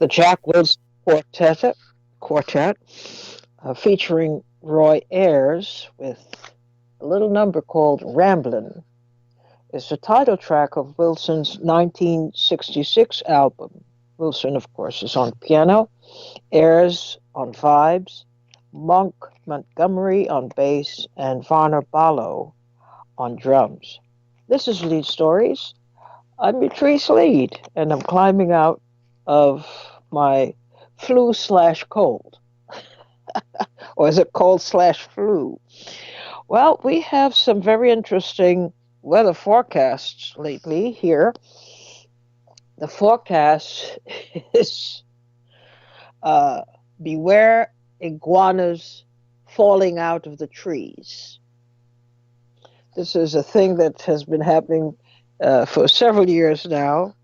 the Jack Wills Quartet featuring Roy Ayers with a little number called Ramblin'. It's the title track of Wilson's 1966 album. Wilson, of course, is on piano, Ayers on vibes, Monk Montgomery on bass, and Varner Ballo on drums. This is Leid Stories. I'm Patrice Leid, and I'm climbing out of my flu slash cold. Or is it cold slash flu? Well, we have some very interesting weather forecasts lately here. The forecast is uh, beware iguanas falling out of the trees. This is a thing that has been happening for several years now.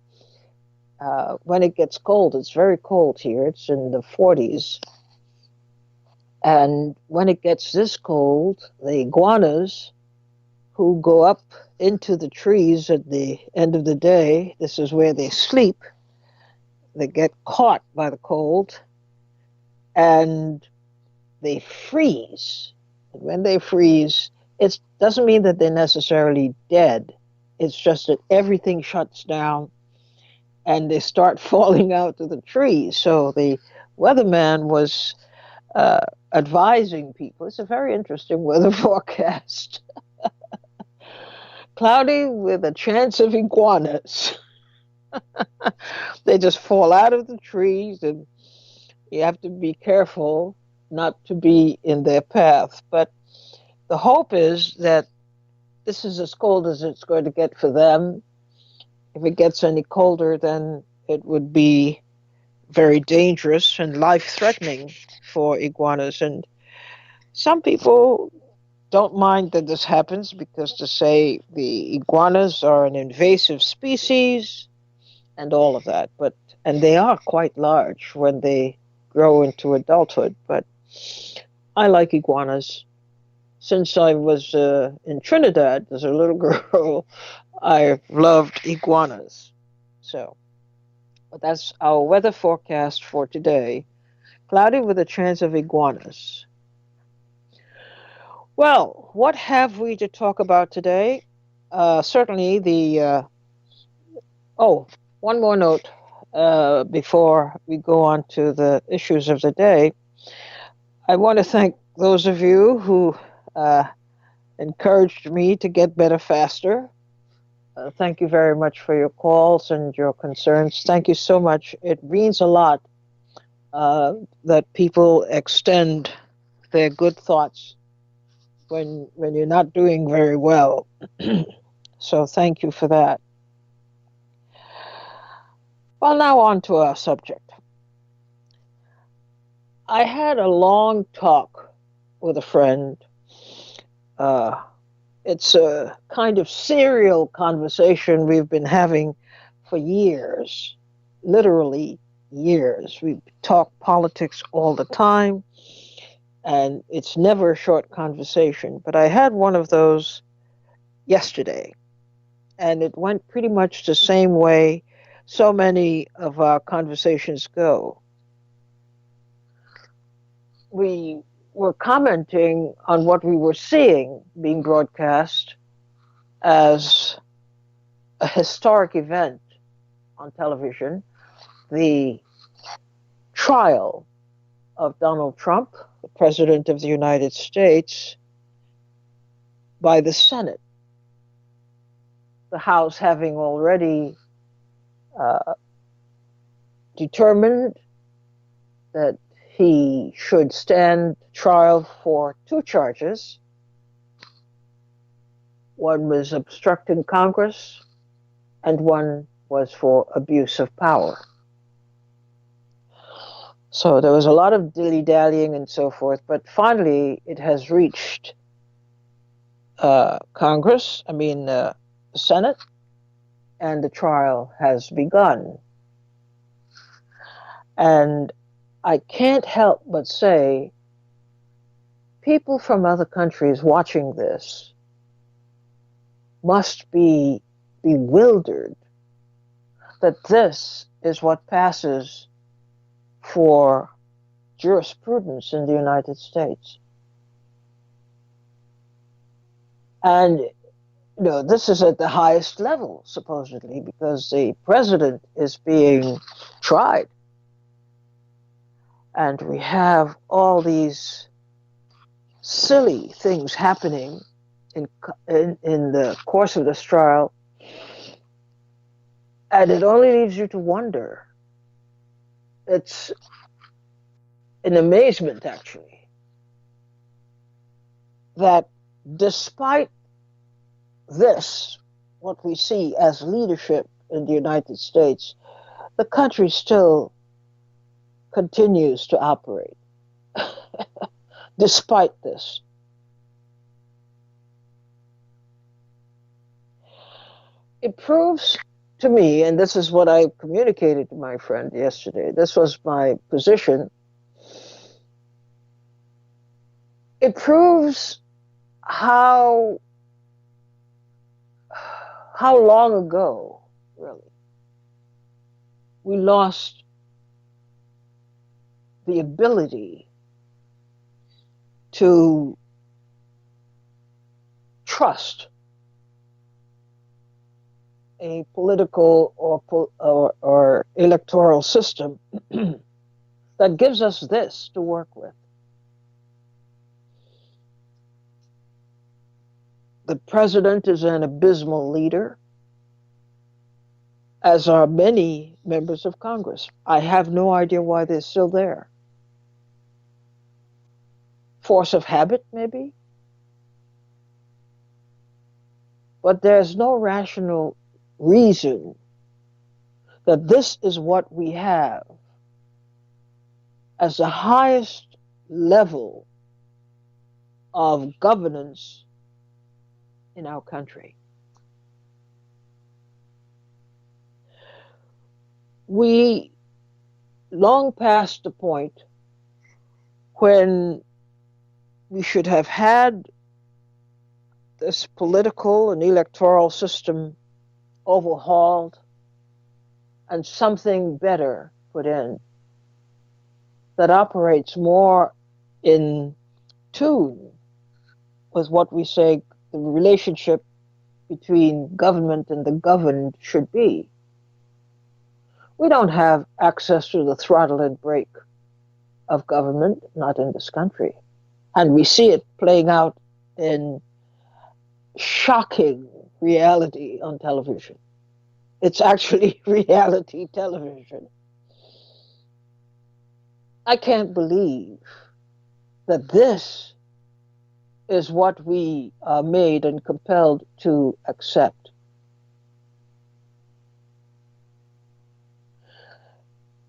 When it gets cold, it's very cold here. It's in the 40s. And when it gets this cold, the iguanas who go up into the trees at the end of the day, this is where they sleep, they get caught by the cold and they freeze. And when they freeze, it doesn't mean that they're necessarily dead. It's just that everything shuts down and they start falling out of the trees. So the weatherman was advising people. It's a very interesting weather forecast. Cloudy with a chance of iguanas. They just fall out of the trees, and you have to be careful not to be in their path. But the hope is that this is as cold as it's going to get for them. If it gets any colder, then it would be very dangerous and life-threatening for iguanas. And some people don't mind that this happens because they say the iguanas are an invasive species and all of that. And they are quite large when they grow into adulthood. But I like iguanas. Since I was in Trinidad as a little girl, I loved iguanas. So, but that's our weather forecast for today. Cloudy with a chance of iguanas. Well, what have we to talk about today? Certainly oh, one more note before we go on to the issues of the day. I want to thank those of you who uh, encouraged me to get better faster. Thank you very much for your calls and your concerns. Thank you so much. It means a lot that people extend their good thoughts when you're not doing very well. So thank you for that. Well, now on to our subject. I had a long talk with a friend. Uh, it's a kind of serial conversation we've been having for years, literally years. We talk politics all the time, and it's never a short conversation. But I had one of those yesterday, and it went pretty much the same way so many of our conversations go. We were commenting on what we were seeing being broadcast as a historic event on television, the trial of Donald Trump, the President of the United States, by the Senate. The House having already uh, determined that he should stand trial for two charges. One was obstructing Congress, and one was for abuse of power. So there was a lot of dilly-dallying and so forth, but finally it has reached the Senate, and the trial has begun. And I can't help but say, people from other countries watching this must be bewildered that this is what passes for jurisprudence in the United States. And this is at the highest level, supposedly, because the president is being tried. And we have all these silly things happening in the course of this trial. And it only leaves you to wonder. It's an amazement, actually, that despite this, what we see as leadership in the United States, the country still continues to operate despite this. It proves to me, and this is what I communicated to my friend yesterday, this was my position. It proves how long ago, really, we lost the ability to trust a political or electoral system that gives us this to work with. The president is an abysmal leader, as are many members of Congress. I have no idea why they're still there. Force of habit, maybe? But there's no rational reason that this is what we have as the highest level of governance in our country. We long past the point when we should have had this political and electoral system overhauled and something better put in that operates more in tune with what we say the relationship between government and the governed should be. We don't have access to the throttle and brake of government, not in this country. And we see it playing out in shocking reality on television. It's actually reality television. I can't believe that this is what we are made and compelled to accept.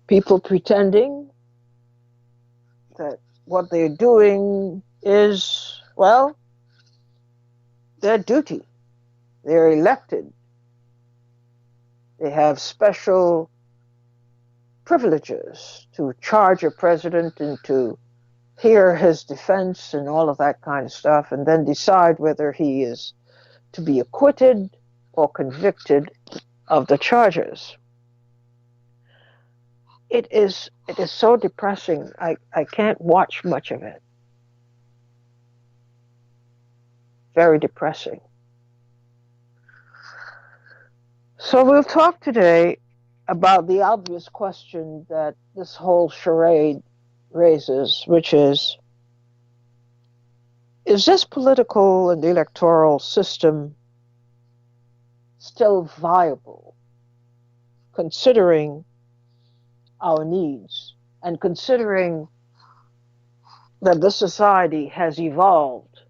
People pretending that what they're doing is, well, their duty. They're elected. They have special privileges to charge a president and to hear his defense and all of that kind of stuff, and then decide whether he is to be acquitted or convicted of the charges. It is so depressing. I can't watch much of it. Very depressing. So we'll talk today about the obvious question that this whole charade raises, which is this political and electoral system still viable, considering our needs and considering that this society has evolved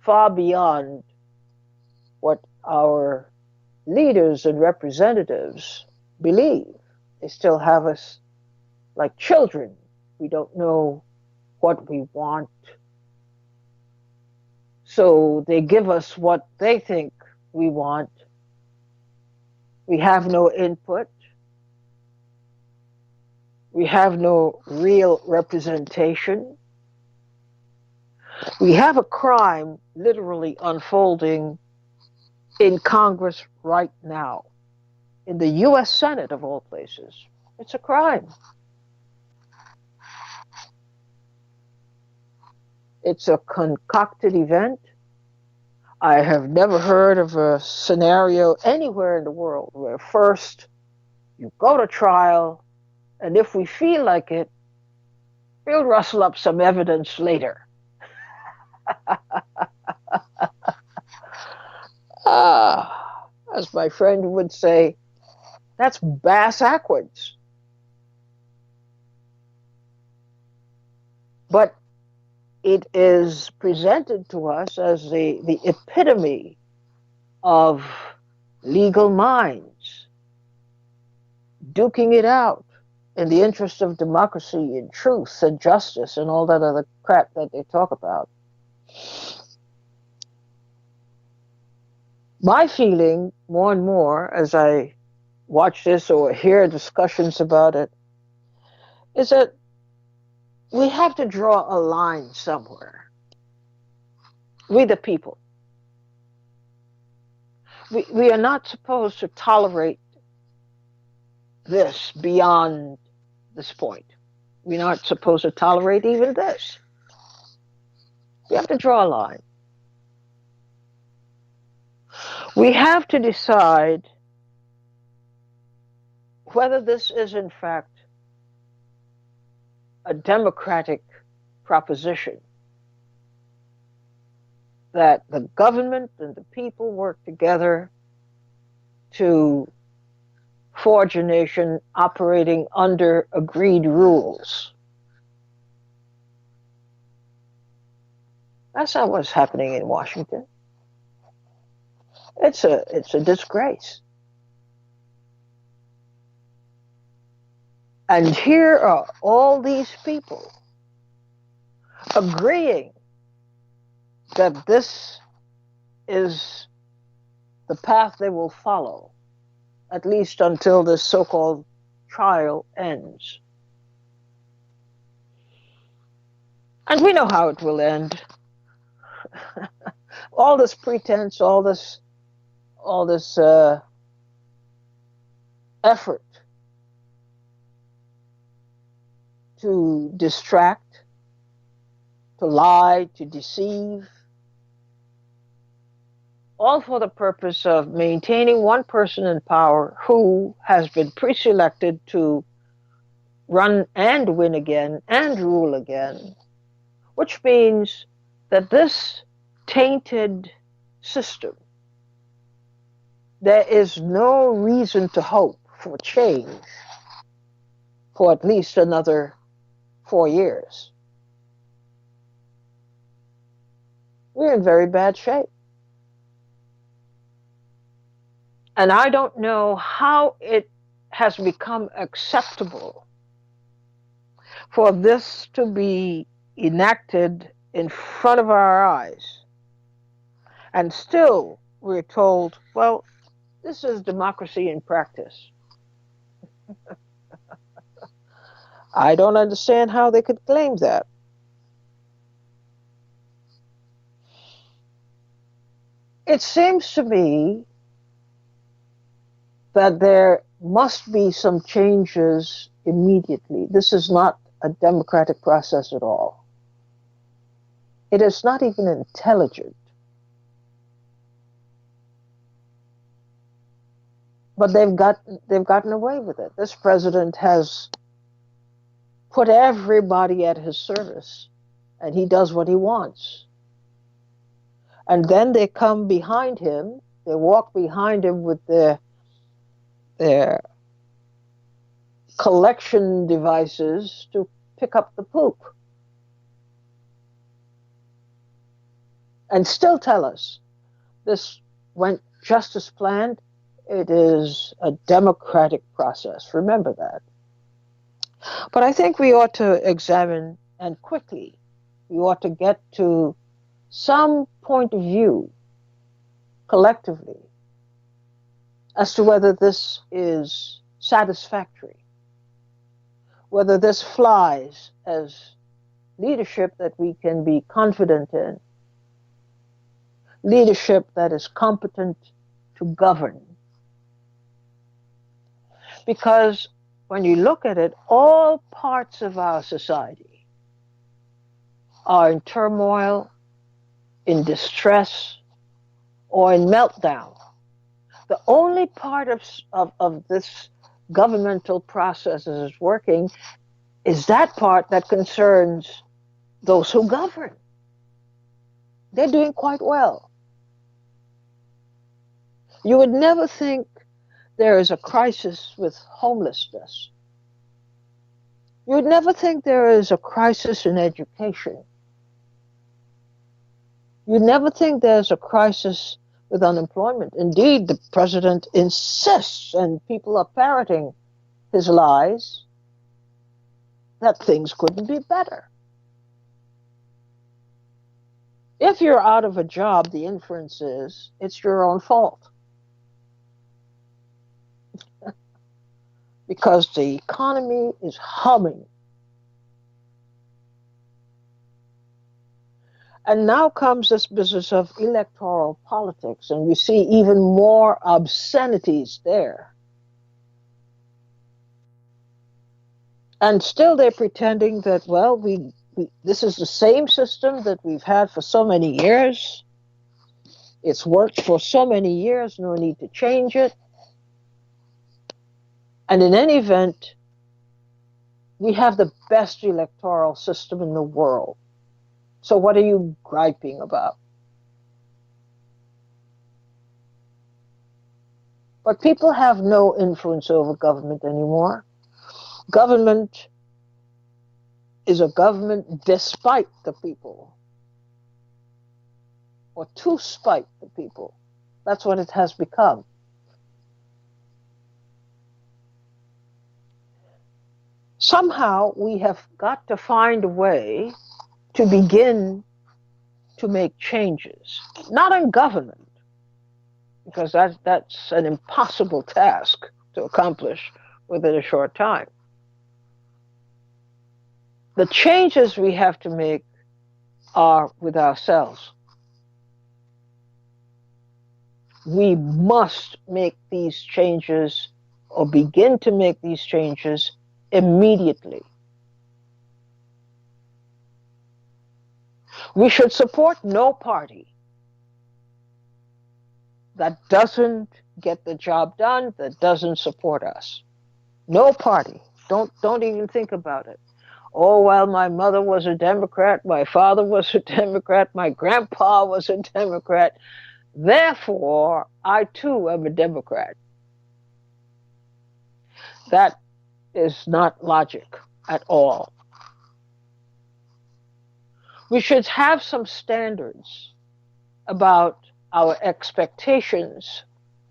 far beyond what our leaders and representatives believe? They still have us like children. We don't know what we want. So they give us what they think we want. We have no input. We have no real representation. We have a crime literally unfolding in Congress right now, in the U.S. Senate of all places. It's a crime. It's a concocted event. I have never heard of a scenario anywhere in the world where first you go to trial, and if we feel like it, we'll rustle up some evidence later. As my friend would say, that's bass backwards. But it is presented to us as the epitome of legal minds duking it out in the interest of democracy and truth and justice and all that other crap that they talk about. My feeling, more and more as I watch this or hear discussions about it, is that we have to draw a line somewhere. We, the people, we are not supposed to tolerate this beyond this point. We're not supposed to tolerate even this. We have to draw a line. We have to decide whether this is, in fact, a democratic proposition that the government and the people work together to forge a nation operating under agreed rules. That's not what's happening in Washington. It's a disgrace. And here are all these people agreeing that this is the path they will follow, at least until this so-called trial ends. And we know how it will end. All this pretense, all this effort to distract, to lie, to deceive, all for the purpose of maintaining one person in power who has been pre-selected to run and win again and rule again, which means that this tainted system, there is no reason to hope for change for at least another 4 years. We're in very bad shape. And I don't know how it has become acceptable for this to be enacted in front of our eyes. And still we're told, well, this is democracy in practice. I don't understand how they could claim that. It seems to me that there must be some changes immediately. This is not a democratic process at all. It is not even intelligent. But they've gotten away with it. This president has put everybody at his service, and he does what he wants. And then they come behind him, they walk behind him with their collection devices to pick up the poop. And still tell us this went just as planned. It is a democratic process. Remember that. But I think we ought to examine, and quickly, we ought to get to some point of view collectively as to whether this is satisfactory, whether this flies as leadership that we can be confident in, leadership that is competent to govern. Because when you look at it, all parts of our society are in turmoil, in distress, or in meltdown. The only part of this governmental process that is working is that part that concerns those who govern. They're doing quite well. You would never think there is a crisis with homelessness. You would never think there is a crisis in education. You'd never think there's a crisis with unemployment. Indeed, the president insists, and people are parroting his lies, that things couldn't be better. If you're out of a job, the inference is it's your own fault because the economy is humming. And now comes this business of electoral politics, and we see even more obscenities there. And still they're pretending that, well, this is the same system that we've had for so many years. It's worked for so many years, no need to change it. And in any event, we have the best electoral system in the world. So what are you griping about? But people have no influence over government anymore. Government is a government despite the people, or to spite the people. That's what it has become. Somehow we have got to find a way to begin to make changes, not in government, because that's an impossible task to accomplish within a short time. The changes we have to make are with ourselves. We must make these changes or begin to make these changes immediately. We should support no party that doesn't get the job done, that doesn't support us. No party. Don't even think about it. Oh, well, my mother was a Democrat, my father was a Democrat, my grandpa was a Democrat. Therefore, I too am a Democrat. That is not logic at all. We should have some standards about our expectations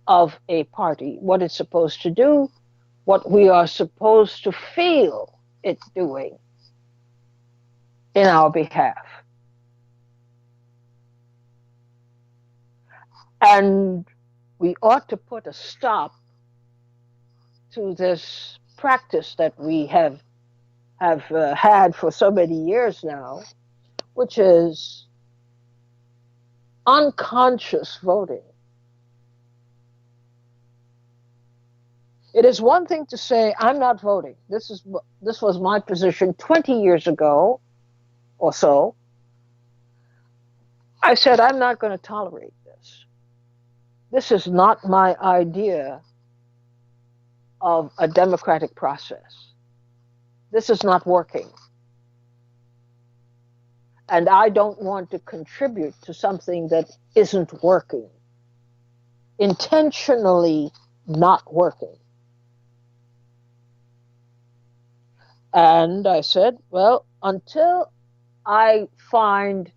of a party, what it's supposed to do, what we are supposed to feel it doing in our behalf. And we ought to put a stop to this practice that we have had for so many years now, which is unconscious voting. It is one thing to say, I'm not voting. This was my position 20 years ago or so. I said, I'm not going to tolerate this. This is not my idea of a democratic process. This is not working. And I don't want to contribute to something that isn't working, intentionally not working. And I said, well, until I find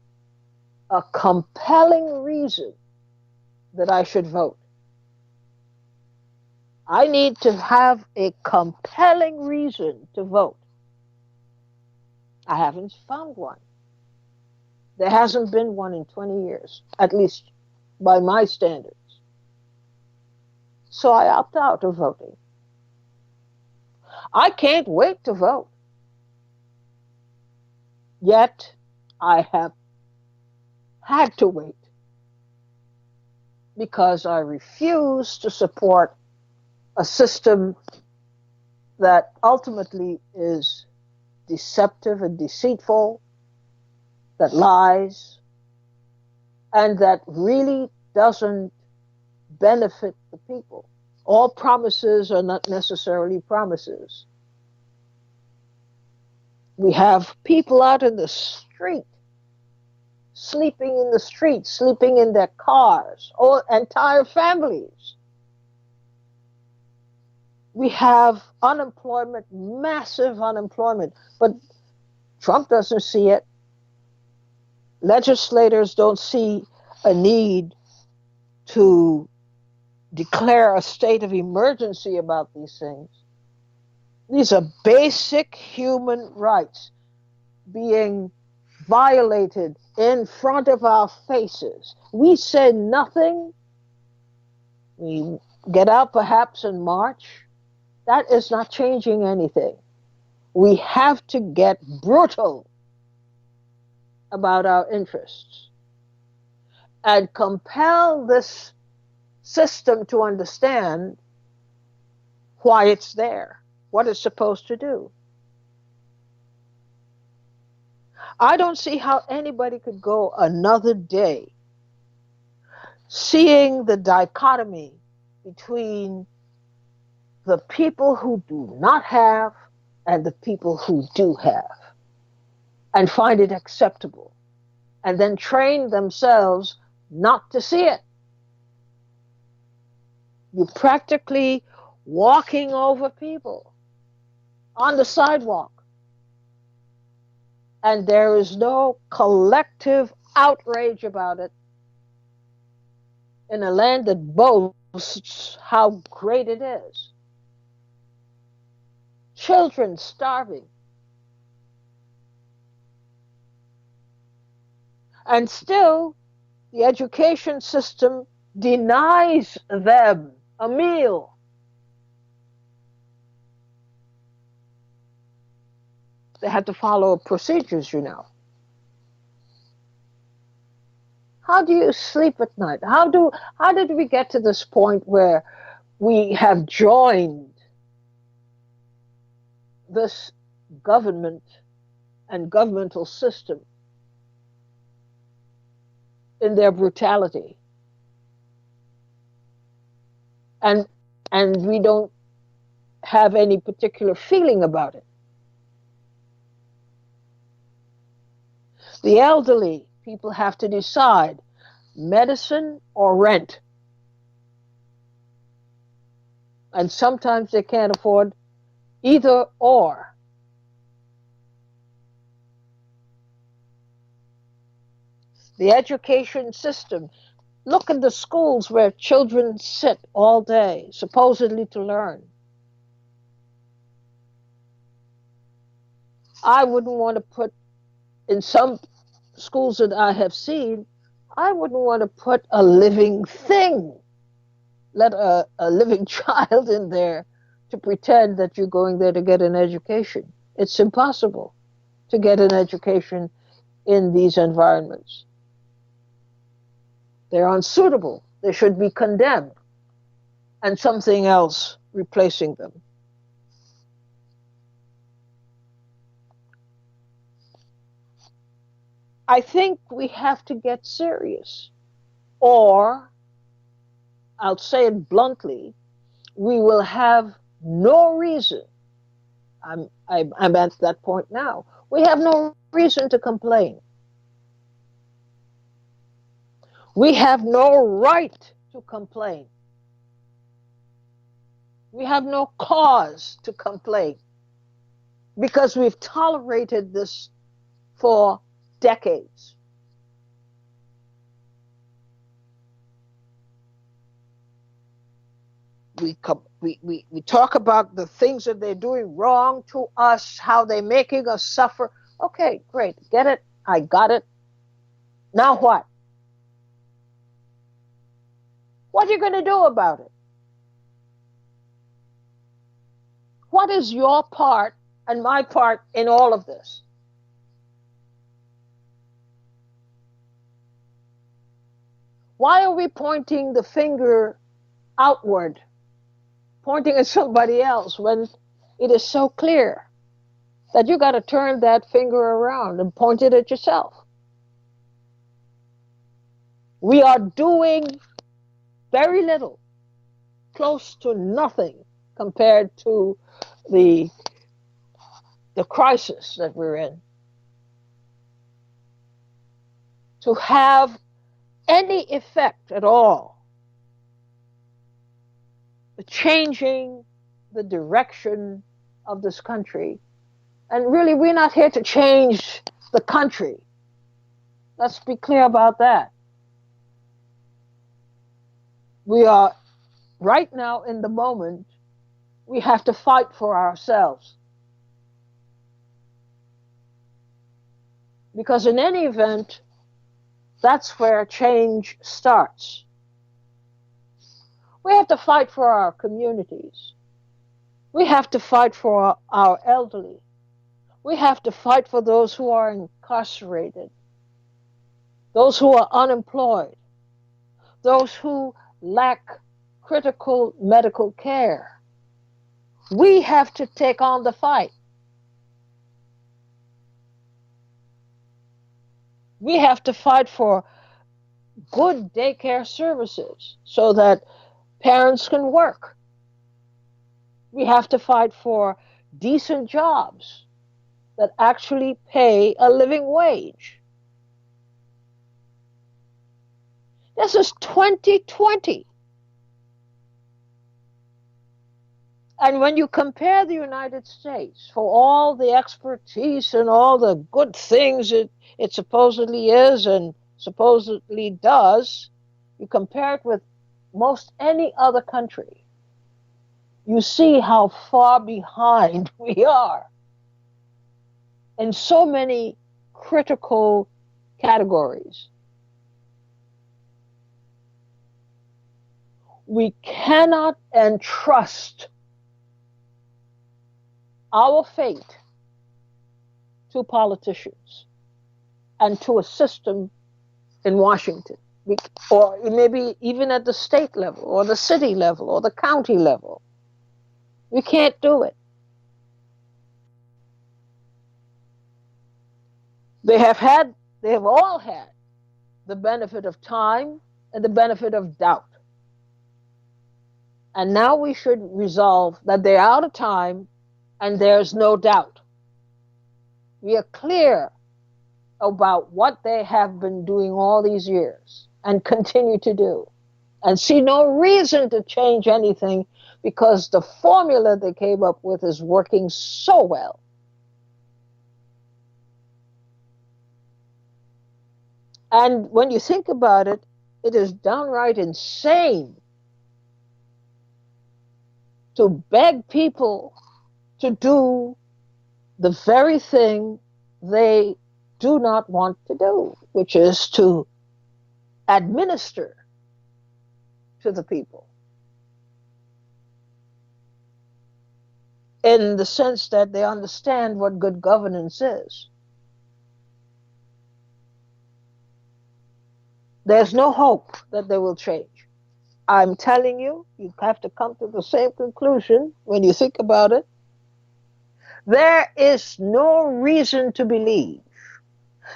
a compelling reason that I should vote, I need to have a compelling reason to vote. I haven't found one. There hasn't been one in 20 years, at least by my standards. So I opt out of voting. I can't wait to vote. Yet I have had to wait because I refuse to support a system that ultimately is deceptive and deceitful that lies, and that really doesn't benefit the people. All promises are not necessarily promises. We have people out in the street, sleeping in the streets, sleeping in their cars, or entire families. We have unemployment, massive unemployment, but Trump doesn't see it. Legislators don't see a need to declare a state of emergency about these things. These are basic human rights being violated in front of our faces. We say nothing. We get out perhaps in March. That is not changing anything. We have to get brutal about our interests and compel this system to understand why it's there, what it's supposed to do. I don't see how anybody could go another day seeing the dichotomy between the people who do not have and the people who do have and find it acceptable and then train themselves not to see it. You're practically walking over people on the sidewalk, and there is no collective outrage about it in a land that boasts how great it is. Children starving. And still, the education system denies them a meal. They had to follow procedures, you know. How do you sleep at night? How did we get to this point where we have joined this government and governmental system in their brutality? And we don't have any particular feeling about it. The elderly people have to decide medicine or rent. And sometimes they can't afford either or. The education system. Look at the schools where children sit all day, supposedly to learn. I wouldn't want to put, in some schools that I have seen, I wouldn't want to put a living thing, let a living child in there to pretend that you're going there to get an education. It's impossible to get an education in these environments. They're unsuitable. They should be condemned and something else replacing them. I think we have to get serious, or I'll say it bluntly, we will have no reason. I'm at that point now. We have no reason to complain. We have no right to complain. We have no cause to complain because we've tolerated this for decades. We talk about the things that they're doing wrong to us, how they're making us suffer. Okay, great. Get it? I got it. Now what? What are you going to do about it? What is your part and my part in all of this? Why are we pointing the finger outward, pointing at somebody else when it is so clear that you got to turn that finger around and point it at yourself? We are doing very little, close to nothing, compared to the the crisis that we're in, to have any effect at all, changing the direction of this country. And really, we're not here to change the country. Let's be clear about that. We are right now in the moment, we have to fight for ourselves. Because in any event, that's where change starts. We have to fight for our communities. We have to fight for our elderly. We have to fight for those who are incarcerated, those who are unemployed, those who lack critical medical care. We have to take on the fight. We have to fight for good daycare services so that parents can work. We have to fight for decent jobs that actually pay a living wage. This is 2020. And when you compare the United States for all the expertise and all the good things it supposedly is and supposedly does, you compare it with most any other country, you see how far behind we are in so many critical categories. We cannot entrust our fate to politicians and to a system in Washington, or maybe even at the state level, or the city level, or the county level. We can't do it. They have all had the benefit of time and the benefit of doubt. And now we should resolve that they're out of time and there's no doubt. We are clear about what they have been doing all these years and continue to do, and see no reason to change anything because the formula they came up with is working so well. And when you think about it, it is downright insane to beg people to do the very thing they do not want to do, which is to administer to the people, in the sense that they understand what good governance is. There's no hope that they will change. I'm telling you, you have to come to the same conclusion when you think about it. There is no reason to believe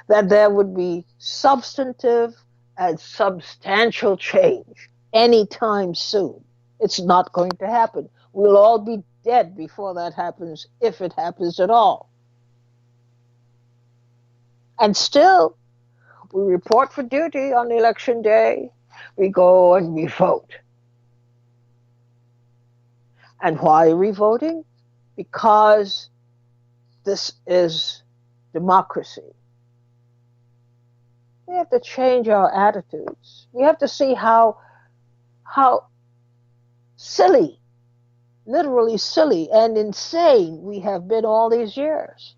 that there would be substantive and substantial change anytime soon. It's not going to happen. We'll all be dead before that happens, if it happens at all. And still, we report for duty on election day. We go and we vote. And why are we voting? Because this is democracy. We have to change our attitudes. We have to see how silly, literally silly and insane we have been all these years.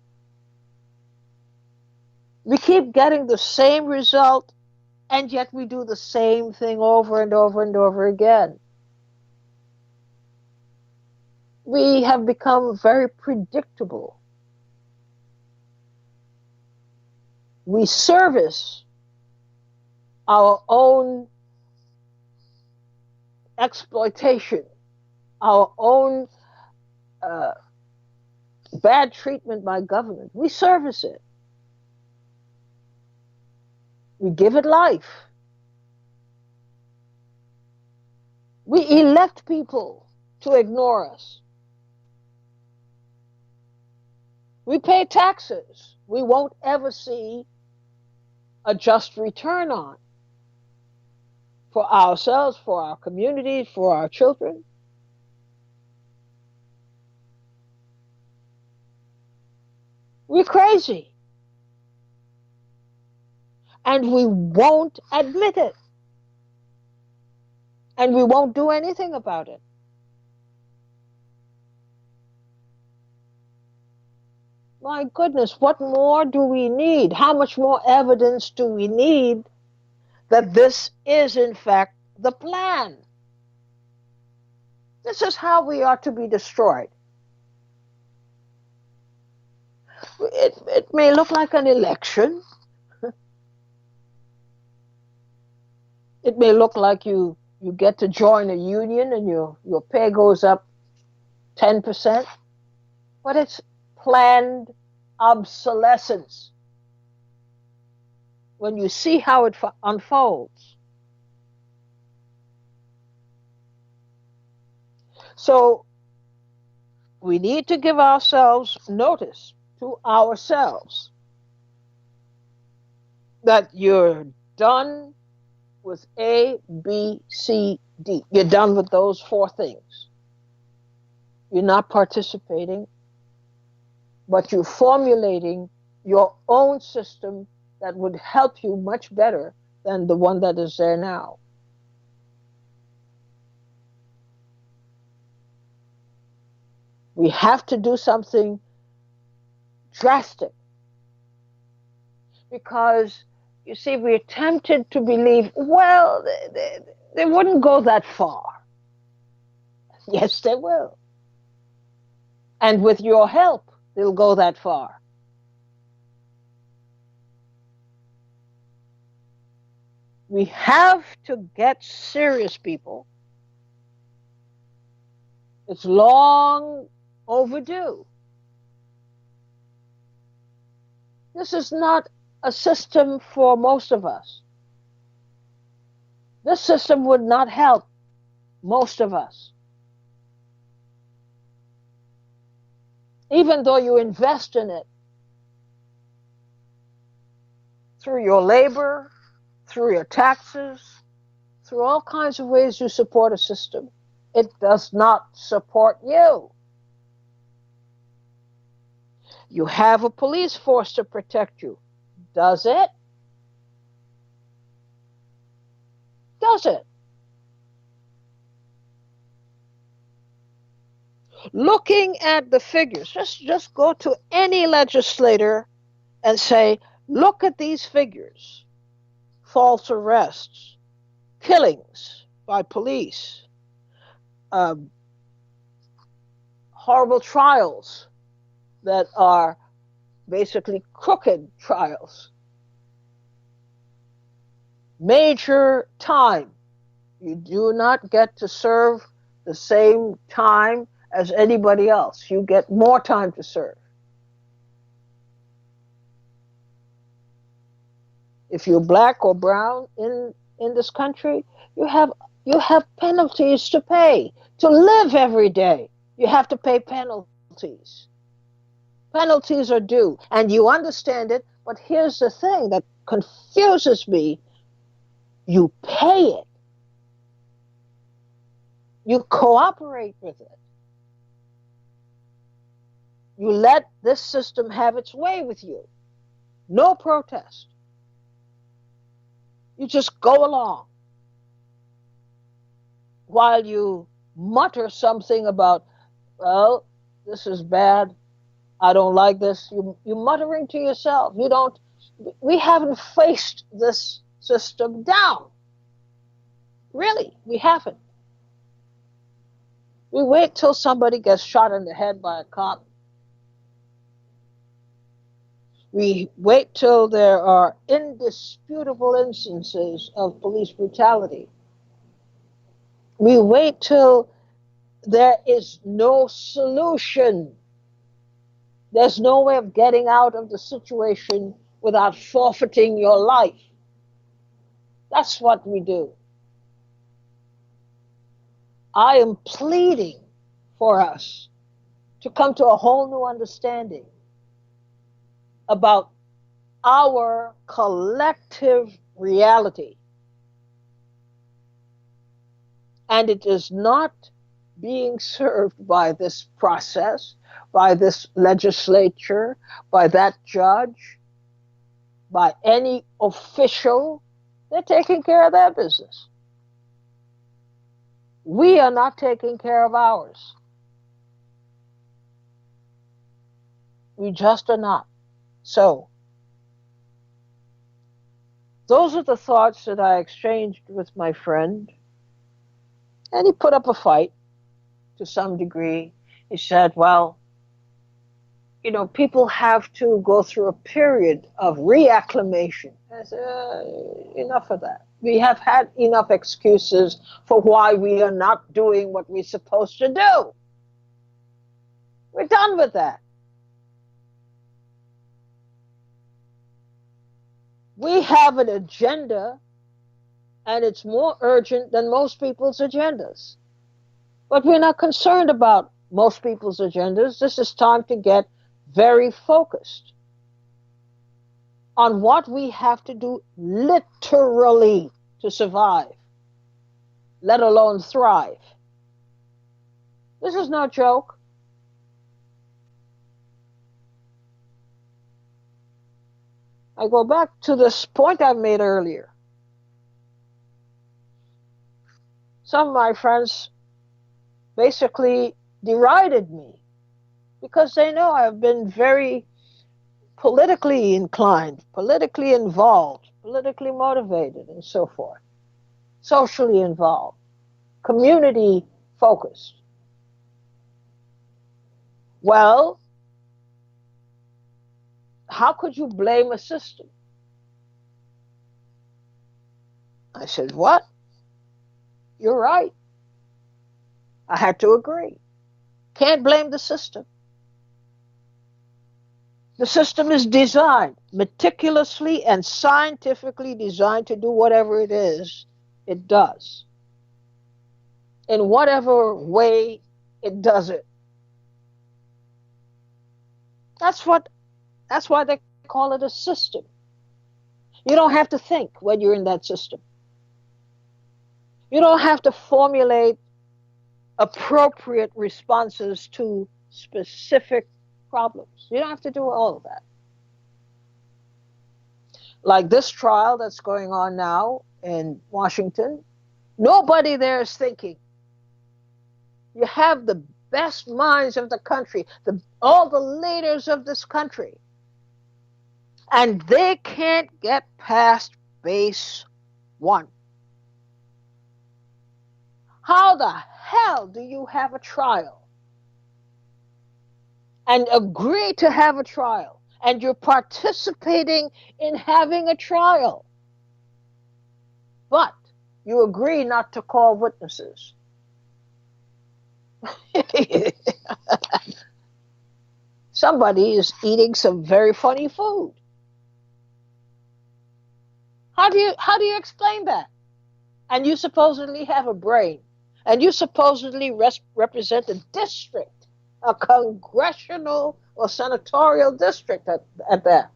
We keep getting the same result, and yet we do the same thing over and over and over again. We have become very predictable. We service our own exploitation, our own bad treatment by government. We service it. We give it life. We elect people to ignore us. We pay taxes we won't ever see a just return on for ourselves, for our communities, for our children. We're crazy. And we won't admit it. And we won't do anything about it. My goodness, what more do we need? How much more evidence do we need that this is, in fact, the plan? This is how we are to be destroyed. It may look like an election. It may look like you get to join a union and your pay goes up 10%, but it's planned obsolescence when you see how it unfolds. So we need to give ourselves notice to ourselves that you're done with A, B, C, D. You're done with those four things. You're not participating, but you're formulating your own system that would help you much better than the one that is there now. We have to do something drastic because, you see, we're tempted to believe, well, they wouldn't go that far. Yes, they will. And with your help, they'll go that far. We have to get serious, people. It's long overdue. This is not a system for most of us. This system would not help most of us. Even though you invest in it through your labor, through your taxes, through all kinds of ways you support a system, it does not support you. You have a police force to protect you. Does it? Does it? Looking at the figures, just go to any legislator and say, look at these figures. False arrests, killings by police, horrible trials that are basically crooked trials. Major time. You do not get to serve the same time as anybody else. You get more time to serve. If you're black or brown in this country, you have penalties to pay. To live every day, you have to pay penalties. Penalties are due, and you understand it, but here's the thing that confuses me. You pay it. You cooperate with it. You let this system have its way with you. No protest. You just go along while you mutter something about, well, this is bad. I don't like this. You're muttering to yourself. We haven't faced this system down. Really, we haven't. We wait till somebody gets shot in the head by a cop. We wait till there are indisputable instances of police brutality. We wait till there is no solution. There's no way of getting out of the situation without forfeiting your life. That's what we do. I am pleading for us to come to a whole new understanding about our collective reality. And it is not being served by this process, by this legislature, by that judge, by any official. They're taking care of their business. We are not taking care of ours. We just are not. So, those are the thoughts that I exchanged with my friend. And he put up a fight to some degree. He said, well, people have to go through a period of reacclimation. I said, enough of that. We have had enough excuses for why we are not doing what we're supposed to do. We're done with that. We have an agenda, and it's more urgent than most people's agendas. But we're not concerned about most people's agendas. This is time to get very focused on what we have to do literally to survive, let alone thrive. This is no joke. I go back to this point I made earlier. Some of my friends basically derided me because they know I've been very politically inclined, politically involved, politically motivated, and so forth, socially involved, community focused. Well, how could you blame a system? I said, what? You're right. I had to agree. Can't blame the system. The system is designed, meticulously and scientifically designed to do whatever it is it does, in whatever way it does it. That's why they call it a system. You don't have to think when you're in that system. You don't have to formulate appropriate responses to specific problems. You don't have to do all of that. Like this trial that's going on now in Washington, nobody there is thinking. You have the best minds of the country, all the leaders of this country, and they can't get past base one. How the hell do you have a trial and agree to have a trial, and you're participating in having a trial, but you agree not to call witnesses? Somebody is eating some very funny food. How do you explain that? And you supposedly have a brain, and you supposedly represent a district, a congressional or senatorial district at that.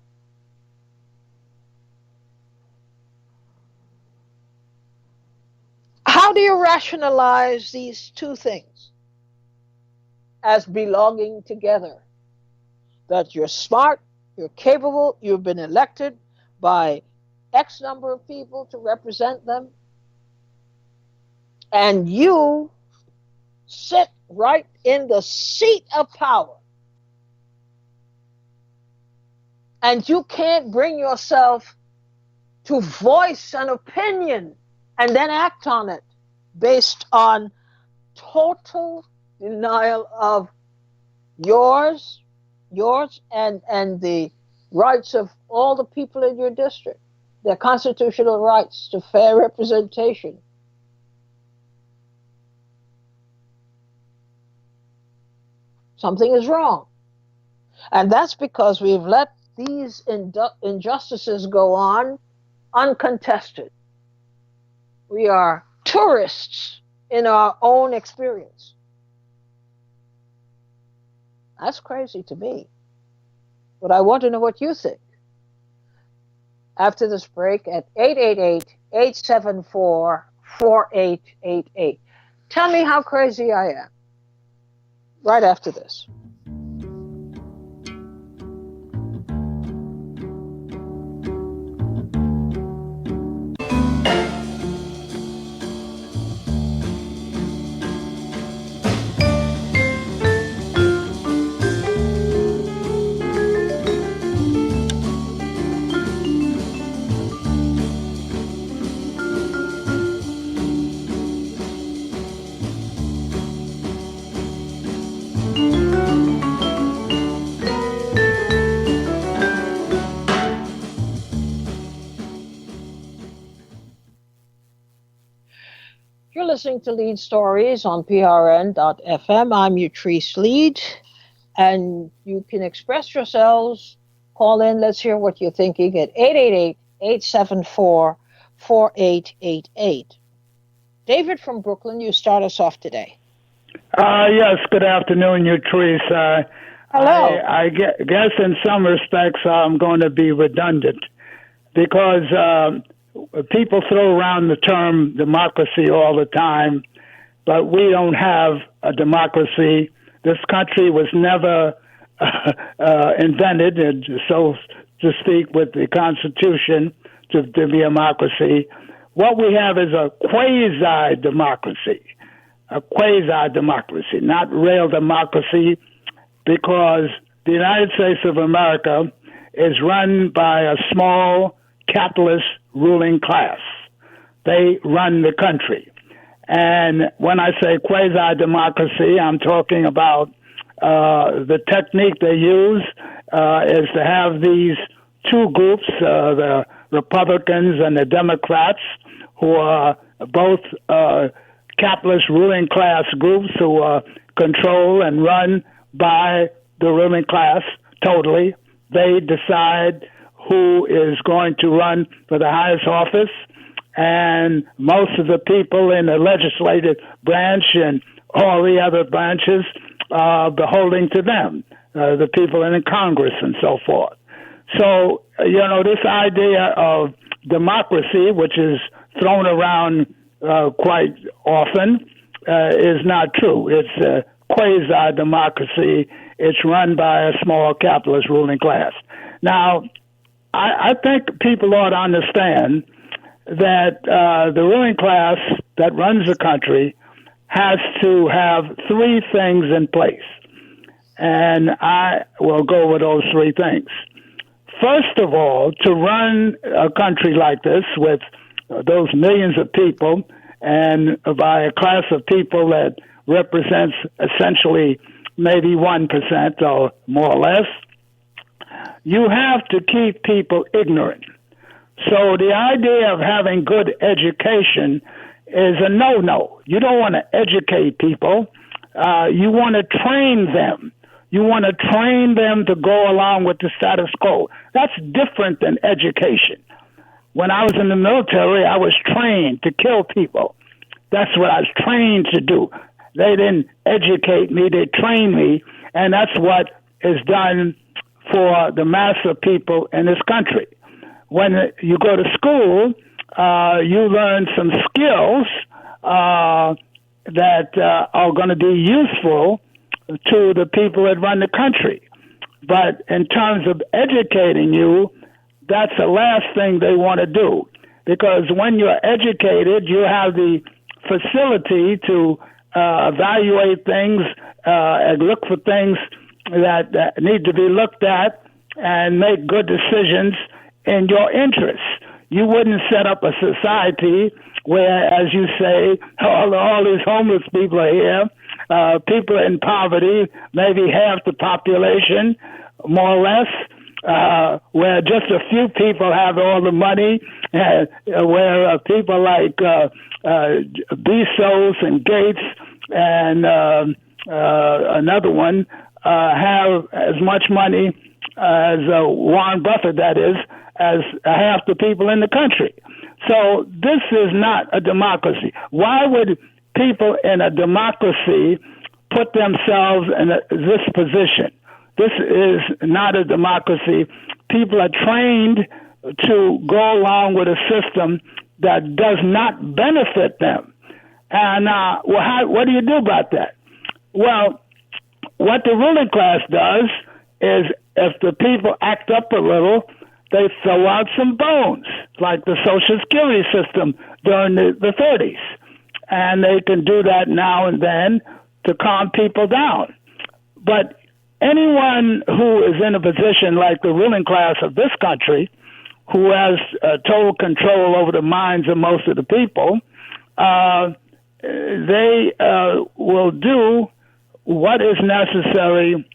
How do you rationalize these two things as belonging together? That you're smart, you're capable, you've been elected by X number of people to represent them, and you sit right in the seat of power, and you can't bring yourself to voice an opinion and then act on it based on total denial of yours and the rights of all the people in your district, their constitutional rights to fair representation. Something is wrong. And that's because we've let these injustices go on uncontested. We are tourists in our own experience. That's crazy to me. But I want to know what you think. After this break at 888-874-4888. Tell me how crazy I am. Right after this. You're listening to Leid Stories on PRN.FM. I'm Utrice Leid, and you can express yourselves. Call in. Let's hear what you're thinking at 888-874-4888. David from Brooklyn, you start us off today. Yes, good afternoon, Utrice. Hello. I guess in some respects I'm going to be redundant because people throw around the term democracy all the time, but we don't have a democracy. This country was never invented, so to speak, with the Constitution to be a democracy. What we have is a quasi-democracy. A quasi-democracy, not real democracy, because the United States of America is run by a small capitalist ruling class. They run the country. And when I say quasi-democracy, I'm talking about the technique they use is to have these two groups, the Republicans and the Democrats, who are both capitalist ruling class groups who are controlled and run by the ruling class totally. They decide who is going to run for the highest office, and most of the people in the legislative branch and all the other branches are beholding to them, the people in the Congress and so forth. So, this idea of democracy, which is thrown around quite often, is not true. It's a quasi-democracy. It's run by a small capitalist ruling class. Now, I think people ought to understand that the ruling class that runs the country has to have three things in place. And I will go over those three things. First of all, to run a country like this with those millions of people and by a class of people that represents essentially maybe 1% or more or less, you have to keep people ignorant. So the idea of having good education is a no-no. You don't want to educate people. You want to train them. You want to train them to go along with the status quo. That's different than education. When I was in the military, I was trained to kill people. That's what I was trained to do. They didn't educate me, they trained me, and that's what is done for the mass of people in this country. When you go to school, you learn some skills that are going to be useful to the people that run the country. But in terms of educating you, that's the last thing they want to do. Because when you're educated, you have the facility to evaluate things and look for things that need to be looked at and make good decisions in your interests. You wouldn't set up a society where, as you say, all these homeless people are here, people in poverty, maybe half the population, more or less, where just a few people have all the money, where people like Bezos and Gates and another one have as much money as Warren Buffett, that is, as half the people in the country. So this is not a democracy. Why would people in a democracy put themselves in this position. This is not a democracy. People are trained to go along with a system that does not benefit them. And what do you do about that? Well, what the ruling class does is if the people act up a little, they throw out some bones, like the Social Security system during the 30s. And they can do that now and then to calm people down. But anyone who is in a position like the ruling class of this country, who has total control over the minds of most of the people, they will do what is necessary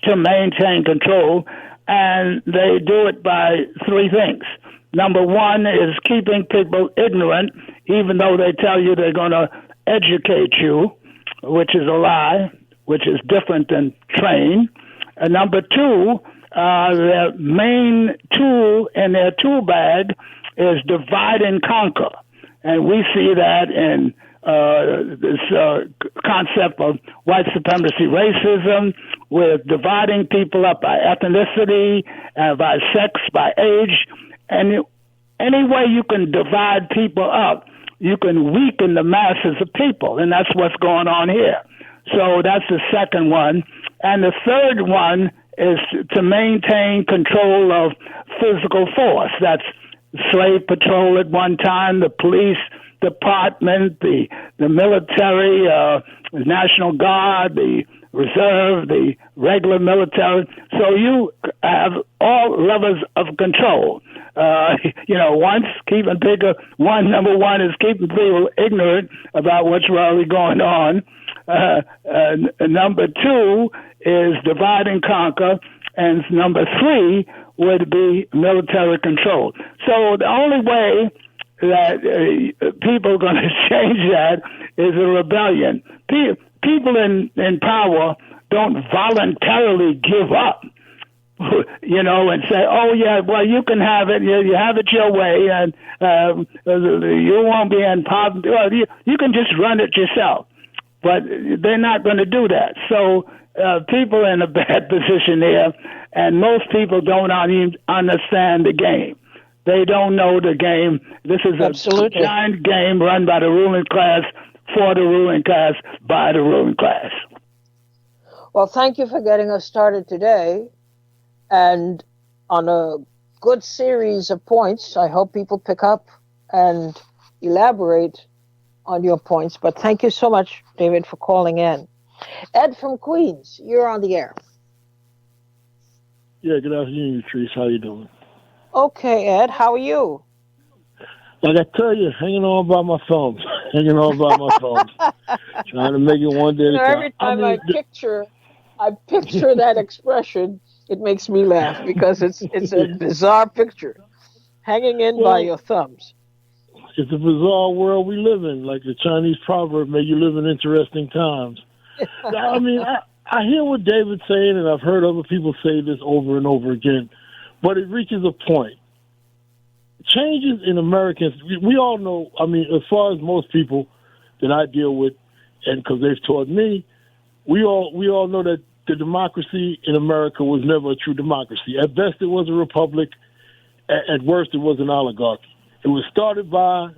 to maintain control, and they do it by three things. Number one is keeping people ignorant, even though they tell you they're going to educate you, which is a lie, which is different than train. And number two, their main tool in their tool bag is divide and conquer. And we see that in this concept of white supremacy racism, with dividing people up by ethnicity, by sex, by age. And any way you can divide people up, you can weaken the masses of people. And that's what's going on here. So that's the second one. And the third one is to maintain control of physical force. That's slave patrol at one time, the police department, the military, the National Guard, the reserve, the regular military. So you have all levels of control. Number one is keeping people ignorant about what's really going on. Number two is divide and conquer. And number three would be military control. So the only way that people are going to change that is a rebellion. People in power don't voluntarily give up, and say, oh, yeah, well, you can have it. You have it your way, and you won't be in power. Well, you can just run it yourself. But they're not going to do that. So people are in a bad position there, and most people don't even understand the game. They don't know the game. This is Absolutely. A giant game run by the ruling class, for the ruling class, by the ruling class. Well, thank you for getting us started today. And on a good series of points, I hope people pick up and elaborate on your points. But thank you so much, David, for calling in. Ed from Queens, you're on the air. Yeah, good afternoon, Trace. How you doing? Okay, Ed, how are you? Like I tell you, hanging on by my thumbs. Hanging on by my thumbs. Trying to make it one day at a time. Every time I picture that expression, it makes me laugh because it's a bizarre picture. Hanging in by your thumbs. It's a bizarre world we live in. Like the Chinese proverb, may you live in interesting times. I mean, I hear what David's saying, and I've heard other people say this over and over again, but it reaches a point. Changes in Americans, we all know, I mean, as far as most people that I deal with, and because they've taught me, we all know that the democracy in America was never a true democracy. At best, it was a republic. At worst, it was an oligarchy. It was started by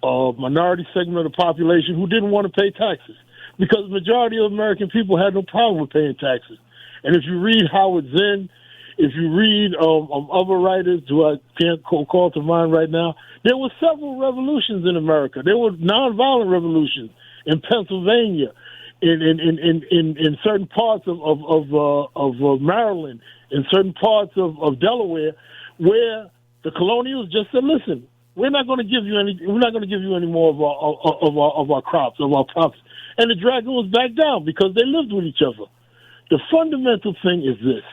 a minority segment of the population who didn't want to pay taxes, because the majority of American people had no problem with paying taxes. And if you read Howard Zinn, if you read other writers who I can't call to mind right now, there were several revolutions in America. There were nonviolent revolutions in Pennsylvania, in certain parts of Maryland, in certain parts of Delaware, where the colonials just said, "Listen, we're not going to give you any. We're not going to give you any more of our crops, of our profits." And the Dragoons backed down because they lived with each other. The fundamental thing is this.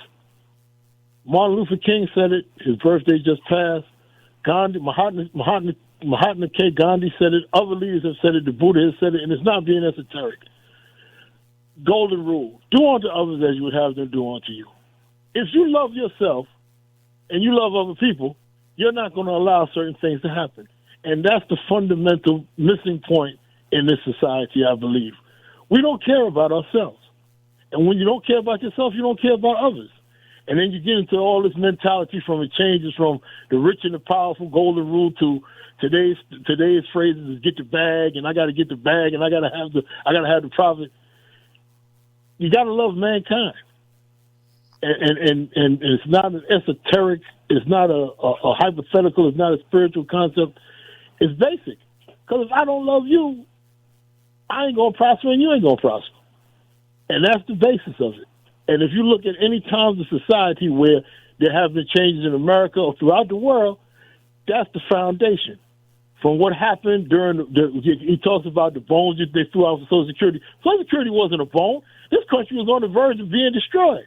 Martin Luther King said it. His birthday just passed. Mahatma K. Gandhi said it. Other leaders have said it. The Buddha has said it, and it's not being esoteric. Golden rule: do unto others as you would have them do unto you. If you love yourself and you love other people, you're not going to allow certain things to happen, and that's the fundamental missing point in this society, I believe. We don't care about ourselves. And when you don't care about yourself, you don't care about others. And then you get into all this mentality from it changes from the rich and the powerful golden rule to today's phrases is get the bag and I gotta get the bag and I gotta have the profit. You gotta love mankind. And it's not an esoteric, it's not a hypothetical, it's not a spiritual concept. It's basic. Because if I don't love you, I ain't gonna prosper and you ain't gonna prosper. And that's the basis of it. And if you look at any times of society where there have been changes in America or throughout the world, that's the foundation. From what happened he talks about the bones that they threw out for Social Security. Social Security wasn't a bone. This country was on the verge of being destroyed.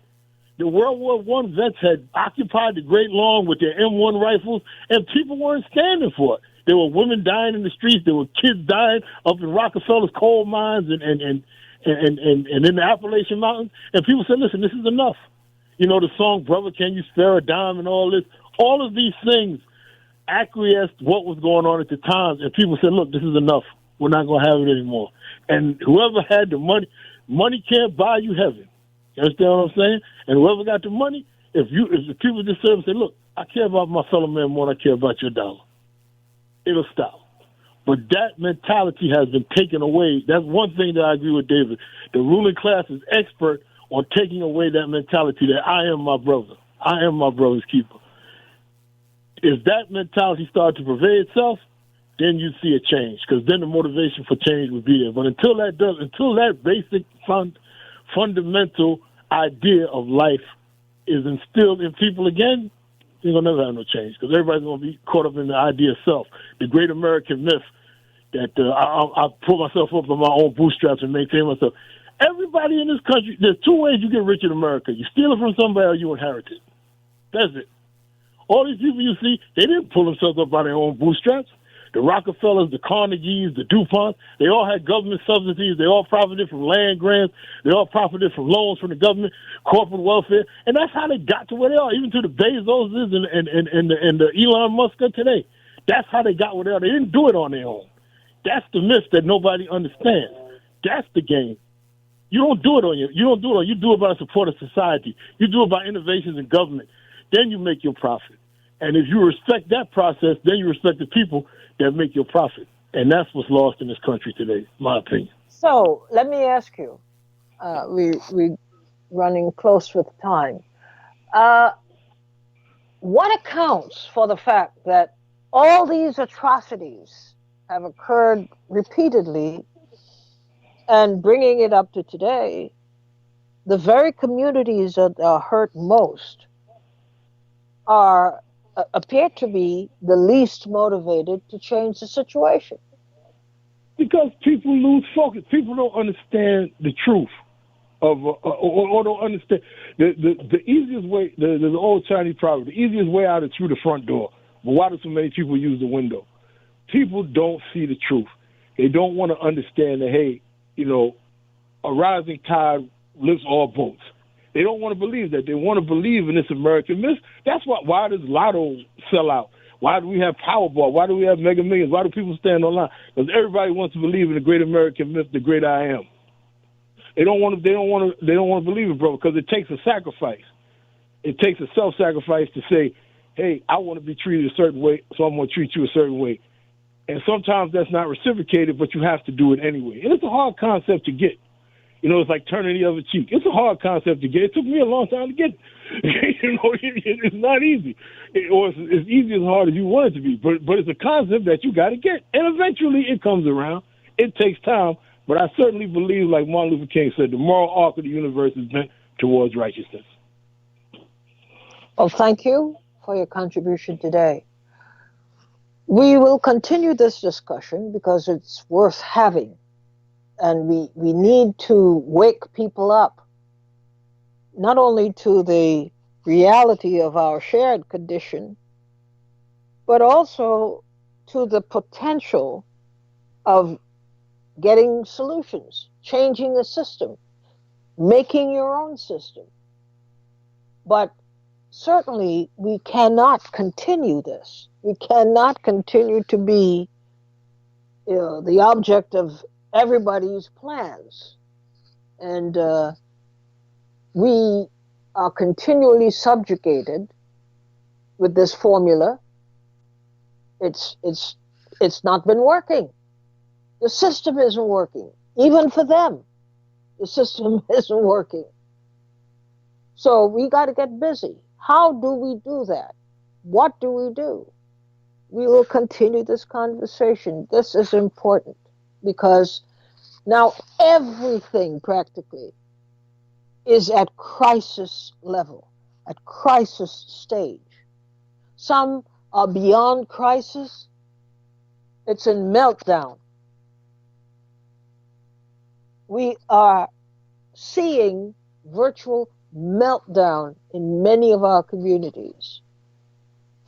The World War I vets had occupied the Great Lawn with their M1 rifles, and people weren't standing for it. There were women dying in the streets. There were kids dying up in Rockefeller's coal mines and in the Appalachian Mountains. And people said, listen, this is enough. You know, the song, Brother, Can You Spare a Dime and all this. All of these things acquiesced what was going on at the time. And people said, look, this is enough. We're not going to have it anymore. And whoever had the money can't buy you heaven. You understand what I'm saying? And whoever got the money, if the people just sit up and say, look, I care about my fellow man more than I care about your dollar, it'll stop. But that mentality has been taken away. That's one thing that I agree with David. The ruling class is expert on taking away that mentality that I am my brother. I am my brother's keeper. If that mentality started to pervade itself, then you'd see a change, because then the motivation for change would be there. But until that basic fundamental idea of life is instilled in people again, you're going to never have no change, because everybody's going to be caught up in the idea of self. The great American myth that I pull myself up on my own bootstraps and maintain myself. Everybody in this country, there's two ways you get rich in America. You steal it from somebody or you inherit it. That's it. All these people you see, they didn't pull themselves up by their own bootstraps. The Rockefellers, the Carnegies, the DuPonts, they all had government subsidies. They all profited from land grants. They all profited from loans from the government, corporate welfare. And that's how they got to where they are, even to the Bezoses and the Elon Musk of today. That's how they got where they are. They didn't do it on their own. That's the myth that nobody understands. That's the game. You don't do it on you do it by the support of society. You do it by innovations in government. Then you make your profit. And if you respect that process, then you respect the people that make your profit. And that's what's lost in this country today, my opinion. So let me ask you, we running close with time. Uh, what accounts for the fact that all these atrocities have occurred repeatedly, and bringing it up to today, the very communities that are hurt most are appear to be the least motivated to change the situation? Because people lose focus. People don't understand the truth of, or don't understand the easiest way. The old Chinese proverb: the easiest way out is through the front door. But why do so many people use the window? People don't see the truth. They don't want to understand that, hey, a rising tide lifts all boats. They don't want to believe that. They want to believe in this American myth. That's why does Lotto sell out? Why do we have Powerball? Why do we have Mega Millions? Why do people stand online? Because everybody wants to believe in the great American myth, the great I am. They don't want to believe it, bro, because it takes a sacrifice. It takes a self-sacrifice to say, hey, I want to be treated a certain way, so I'm going to treat you a certain way. And sometimes that's not reciprocated, but you have to do it anyway. And it's a hard concept to get. It's like turning the other cheek. It's a hard concept to get. It took me a long time to get. It's not easy. Or it's easy as hard as you want it to be. But it's a concept that you got to get. And eventually it comes around. It takes time. But I certainly believe, like Martin Luther King said, the moral arc of the universe is bent towards righteousness. Well, thank you for your contribution today. We will continue this discussion because it's worth having. And we need to wake people up, not only to the reality of our shared condition, but also to the potential of getting solutions, changing the system, making your own system. But certainly we cannot continue this. We cannot continue to be the object of everybody's plans. And we are continually subjugated with this formula. It's it's it's not been working. The system isn't working. Even for them, the system isn't working. So we got to get busy. How do we do that? What do we do? We will continue this conversation. This is important because now everything practically is at crisis level, at crisis stage. Some are beyond crisis, it's in meltdown. We are seeing virtual meltdown in many of our communities.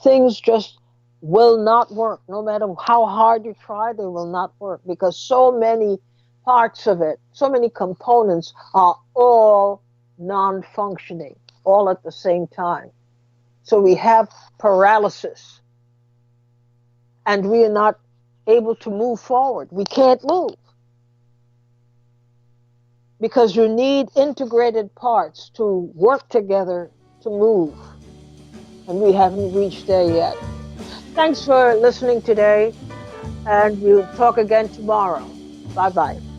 Things just will not work. No matter how hard you try, they will not work because so many parts of it, so many components are all non functioning, all at the same time. So we have paralysis and we are not able to move forward. We can't move because you need integrated parts to work together to move. And we haven't reached there yet. Thanks for listening today, and we'll talk again tomorrow. Bye bye.